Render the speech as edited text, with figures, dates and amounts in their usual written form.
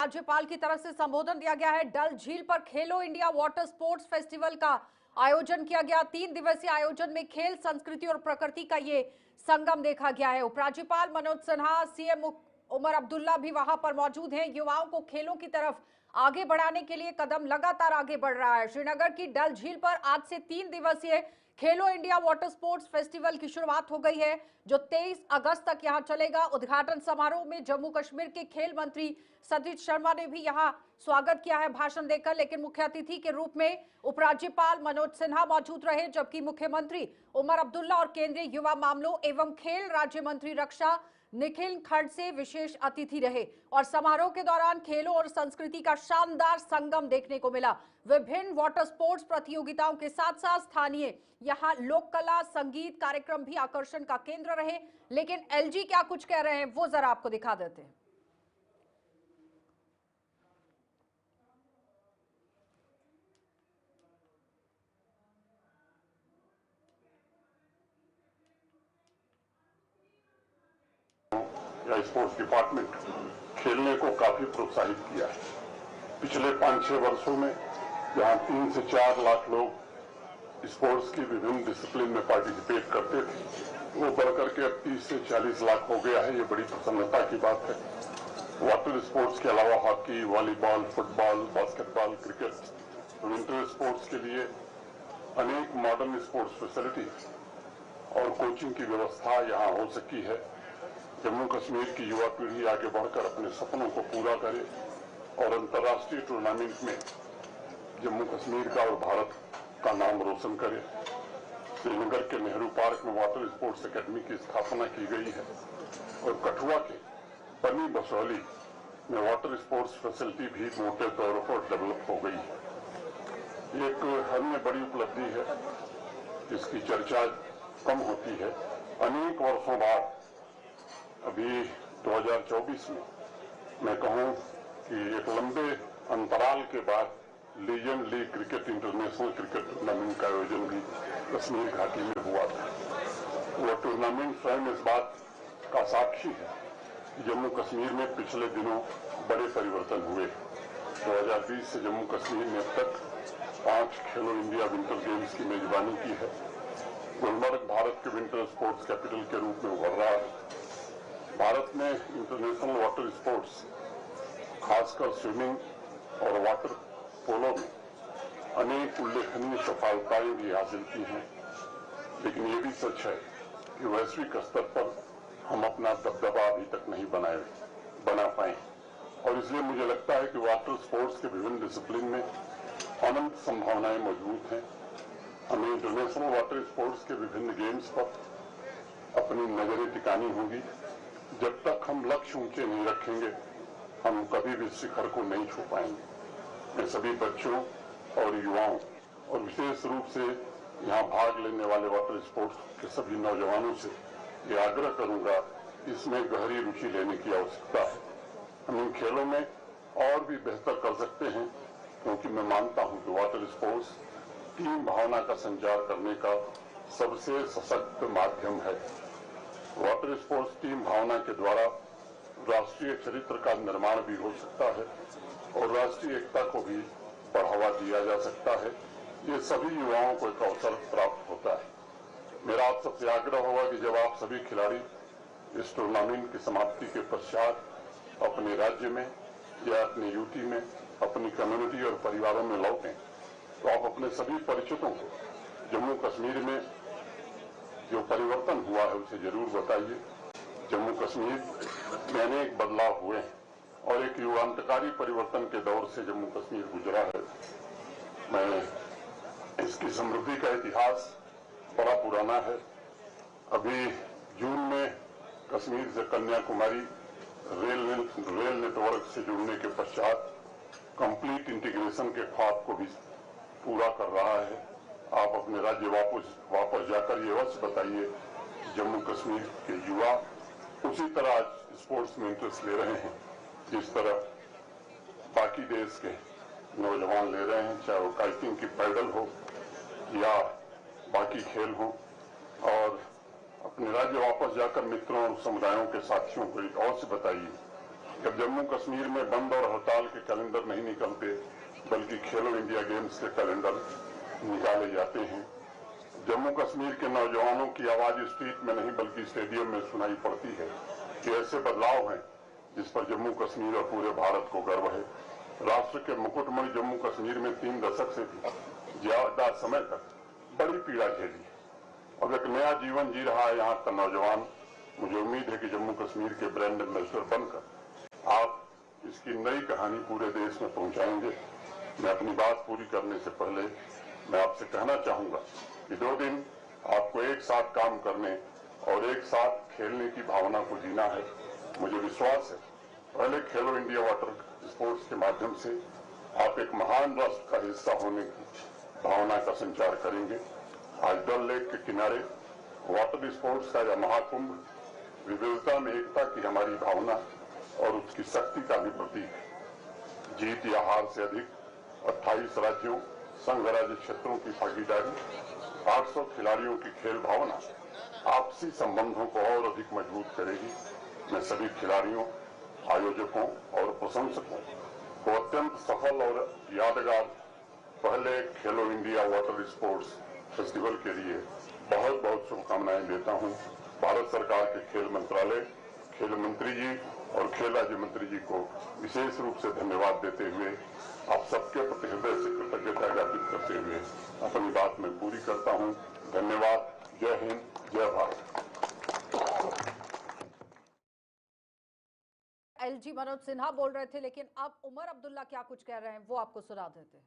राज्यपाल की तरफ से संबोधन दिया गया है। डल झील पर खेलो इंडिया वाटर स्पोर्ट्स फेस्टिवल का आयोजन किया गया। 3 दिवसीय आयोजन में खेल, संस्कृति और प्रकृति का ये संगम देखा गया है। उपराज्यपाल मनोज सिन्हा, सीएम उमर अब्दुल्ला भी वहां पर मौजूद हैं। युवाओं को खेलों की तरफ आगे बढ़ाने के लिए कदम लगातार आगे बढ़ रहा है। श्रीनगर की डल झील पर आज से 3 दिवसीय खेलो इंडिया वाटर स्पोर्ट्स फेस्टिवल की शुरुआत हो गई है, जो 23 अगस्त तक यहां चलेगा। उद्घाटन समारोह में जम्मू कश्मीर के खेल मंत्री सतीश शर्मा ने भी यहां स्वागत किया है भाषण देकर, लेकिन मुख्य अतिथि के रूप में उपराज्यपाल मनोज सिन्हा मौजूद रहे, जबकि मुख्यमंत्री उमर अब्दुल्ला और केंद्रीय युवा मामलों एवं खेल राज्य मंत्री रक्षा निखिल खड़से विशेष अतिथि रहे। और समारोह के दौरान खेलों और संस्कृति का शानदार संगम देखने को मिला। विभिन्न वाटर स्पोर्ट्स प्रतियोगिताओं के साथ साथ स्थानीय यहां लोक कला, संगीत कार्यक्रम भी आकर्षण का केंद्र रहे। लेकिन एलजी क्या कुछ कह रहे हैं वो जरा आपको दिखा देते हैं। या स्पोर्ट्स डिपार्टमेंट खेलने को काफी प्रोत्साहित किया है। पिछले 5-6 वर्षों में जहां 3 से 4 लाख लोग स्पोर्ट्स की विभिन्न डिसिप्लिन में पार्टिसिपेट करते थे, वो बढ़कर के अब 30 से 40 लाख हो गया है। ये बड़ी प्रसन्नता की बात है। वाटर स्पोर्ट्स के अलावा hockey, volleyball, football, basketball, cricket, winter sports के लिए अनेक मॉडर्न स्पोर्ट्स फैसिलिटीज और कोचिंग की व्यवस्था यहाँ हो सकी है। जम्मू कश्मीर की युवा पीढ़ी आगे बढ़कर अपने सपनों को पूरा करे और अंतर्राष्ट्रीय टूर्नामेंट में जम्मू कश्मीर का और भारत का नाम रोशन करे। श्रीनगर के नेहरू पार्क में वाटर स्पोर्ट्स एकेडमी की स्थापना की गई है और कठुआ के बनी बसौली में वाटर स्पोर्ट्स फैसिलिटी भी मोटे तौर पर डेवलप हो गई है। एक अन्य बड़ी उपलब्धि है जिसकी चर्चा कम होती है। अनेक वर्षों बाद अभी 2024 में मैं कहूं कि एक लंबे अंतराल के बाद legend league cricket international cricket tournament का आयोजन भी कश्मीर घाटी में हुआ था। वह टूर्नामेंट स्वयं इस बात का साक्षी है कि जम्मू कश्मीर में पिछले दिनों बड़े परिवर्तन हुए। 2020 से जम्मू कश्मीर ने अब तक 5 खेलो इंडिया विंटर गेम्स की मेजबानी की है। गुलमर्ग भारत के विंटर स्पोर्ट्स कैपिटल के रूप में उभर रहा है। भारत में इंटरनेशनल वाटर स्पोर्ट्स, खासकर स्विमिंग और वाटर पोलो में अनेक उल्लेखनीय सफलताएं भी हासिल की हैं। लेकिन ये भी सच है कि वैश्विक स्तर पर हम अपना दबदबा अभी तक नहीं बना पाए और इसलिए मुझे लगता है कि वाटर स्पोर्ट्स के विभिन्न डिसिप्लिन में अनंत संभावनाएं मौजूद हैं। हमें इंटरनेशनल वाटर स्पोर्ट्स के विभिन्न गेम्स पर अपनी नजरें टिकानी होगी। जब तक हम लक्ष्य ऊंचे नहीं रखेंगे, हम कभी भी शिखर को नहीं छू पाएंगे। मैं सभी बच्चों और युवाओं और विशेष रूप से यहाँ भाग लेने वाले वाटर स्पोर्ट्स के सभी नौजवानों से ये आग्रह करूंगा, इसमें गहरी रुचि लेने की आवश्यकता है। हम इन खेलों में और भी बेहतर कर सकते हैं, क्योंकि मैं मानता हूं कि वाटर स्पोर्ट्स टीम भावना का संचार करने का सबसे सशक्त माध्यम है। वाटर स्पोर्ट्स टीम भावना के द्वारा राष्ट्रीय चरित्र का निर्माण भी हो सकता है और राष्ट्रीय एकता को भी बढ़ावा दिया जा सकता है। ये सभी युवाओं को एक अवसर प्राप्त होता है। मेरा आप सबसे आग्रह होगा कि जब आप सभी खिलाड़ी इस टूर्नामेंट की समाप्ति के पश्चात अपने राज्य में या अपनी यूटी में, अपनी कम्युनिटी और परिवारों में लौटें, तो आप अपने सभी परिचितों को जम्मू कश्मीर में जो परिवर्तन हुआ है उसे जरूर बताइए। जम्मू कश्मीर में अनेक बदलाव हुए हैं और एक युगांतकारी परिवर्तन के दौर से जम्मू कश्मीर गुजरा है। मैं इसकी समृद्धि का इतिहास बड़ा पुराना है। अभी जून में कश्मीर से कन्याकुमारी रेल नेटवर्क से जुड़ने के पश्चात कंप्लीट इंटीग्रेशन के ख्वाब को भी पूरा कर रहा है। आप अपने राज्य वापस जाकर ये अवश्य बताइए कि जम्मू कश्मीर के युवा उसी तरह आज स्पोर्ट्स में इंटरेस्ट ले रहे हैं जिस तरह बाकी देश के नौजवान ले रहे हैं, चाहे वो काइकिंग की पैडल हो या बाकी खेल हो। और अपने राज्य वापस जाकर मित्रों और समुदायों के साथियों को अवश्य बताइए कि जम्मू कश्मीर में बंद और हड़ताल के कैलेंडर नहीं निकलते, बल्कि खेलो इंडिया गेम्स के कैलेंडर निकाले जाते हैं। जम्मू कश्मीर के नौजवानों की आवाज स्ट्रीट में नहीं बल्कि स्टेडियम में सुनाई पड़ती है कि ऐसे बदलाव हैं जिस पर जम्मू कश्मीर और पूरे भारत को गर्व है। राष्ट्र के मुकुटमणि जम्मू कश्मीर में 3 दशक से भी ज्यादा समय तक बड़ी पीड़ा झेली और एक नया जीवन जी रहा है यहाँ का नौजवान। मुझे उम्मीद है कि जम्मू कश्मीर के ब्रांड एम्बेसडर बनकर आप इसकी नई कहानी पूरे देश में पहुंचाएंगे। मैं अपनी बात पूरी करने से पहले मैं आपसे कहना चाहूंगा कि 2 दिन आपको एक साथ काम करने और एक साथ खेलने की भावना को जीना है। मुझे विश्वास है पहले खेलो इंडिया वाटर स्पोर्ट्स के माध्यम से आप एक महान राष्ट्र का हिस्सा होने की भावना का संचार करेंगे। आज डल लेक के किनारे वाटर स्पोर्ट्स का यह महाकुंभ विविधता में एकता की हमारी भावना और उसकी शक्ति का भी प्रतीक है। जीत या हार से अधिक 28 राज्यों, संघ राज्य क्षेत्रों की भागीदारी, 800 खिलाड़ियों की खेल भावना आपसी संबंधों को और अधिक मजबूत करेगी। मैं सभी खिलाड़ियों, आयोजकों और प्रशंसकों को अत्यंत सफल और यादगार पहले खेलो इंडिया वाटर स्पोर्ट्स फेस्टिवल के लिए बहुत बहुत शुभकामनाएं देता हूं। भारत सरकार के खेल मंत्रालय, खेल मंत्री जी और खेल राज्य मंत्री जी को विशेष रूप से धन्यवाद देते हुए आप सबके प्रति हृदय से कृतज्ञता ज्ञापित करते हुए अपनी बात मैं पूरी करता हूं। धन्यवाद। जय हिंद, जय भारत। एलजी मनोज सिन्हा बोल रहे थे, लेकिन अब उमर अब्दुल्ला क्या कुछ कह रहे हैं वो आपको सुना देते हैं।